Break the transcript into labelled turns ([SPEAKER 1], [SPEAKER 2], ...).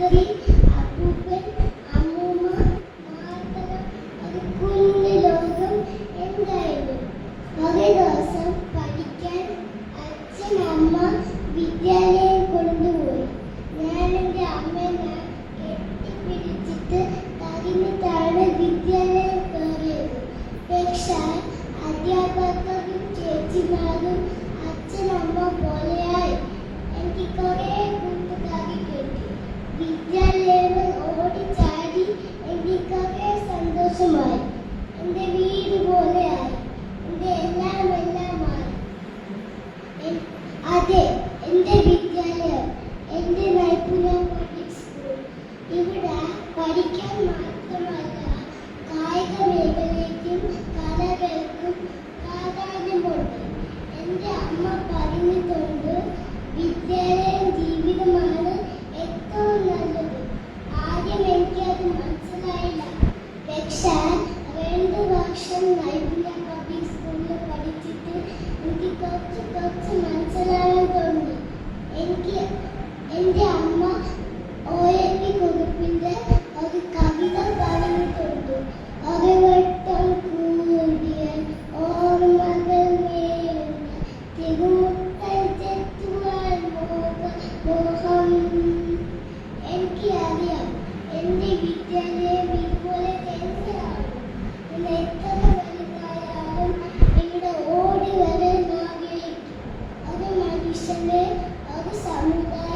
[SPEAKER 1] അപ്പൂപ്പൻ, അമ്മൂമ്മ, മാത്രം ഒരു കുഞ്ഞു ലോകം എന്തായിരുന്നു. ഒരു ദിവസം പഠിക്കാൻ അച്ഛൻ അമ്മ വിദ്യാലയം കൊണ്ടുപോയി. ഞാൻ എൻ്റെ അമ്മേനെ കെട്ടിപ്പിടിച്ചിട്ട് കരഞ്ഞിട്ടാണ് വിദ്യാലയം കയറിയത്. പക്ഷേ അധ്യാപകരും ചേച്ചിമാരും അച്ഛനമ്മ പോലെയായി. എനിക്ക് കുറേ കൂട്ടുകാരി കിട്ടി. വിദ്യാലയം ഓടിച്ചാടി എനിക്ക് കുറേ സന്തോഷമായി. എൻ്റെ വീട് പോലെയായി. എൻ്റെ എല്ലാമായി. അതെ, എൻ്റെ വിദ്യാലയം, എൻ്റെ നൈപുണ്യ പബ്ലിക് സ്കൂൾ. ഇവിടെ പഠിക്കാൻ മാത്രമല്ല, കായിക മേഖലയ്ക്കും കലകൾക്കും പ്രാധാന്യമുണ്ട്. എൻ്റെ അമ്മ പറഞ്ഞിട്ടുണ്ട്, വിദ്യാലയം ജീവിതമാണ് ഏറ്റവും നല്ലത്. ആദ്യം എനിക്കത് മനസ്സിലായില്ല. പക്ഷേ 2 വർഷം നൈപുണ്യ പബ്ലിക് സ്കൂളിൽ പഠിച്ചിട്ട് എനിക്ക് കുറച്ച് മനസ്സിലാവാൻ തോന്നി. എനിക്ക് എൻ്റെ അമ്മ ONV കുറുപ്പിൻ്റെ ഒരു കവിത പറഞ്ഞിട്ടുണ്ട്. ഒരു വട്ടം കൂടിയ ഓർമ്മകൾ മേലുന്ന തിരുമുത്തൽ ചെത്തുവാൻ മോഹം. എനിക്കറിയാം, എൻ്റെ വിദ്യാലയം ഇതുപോലെ തന്നെയാണ്. ഇന്ന് എത്ര വലുതായാലും ഇവിടെ ഓടി വരാൻ ആഗ്രഹിക്കും. ഒരു മനുഷ്യനെ, ഒരു സമുദായം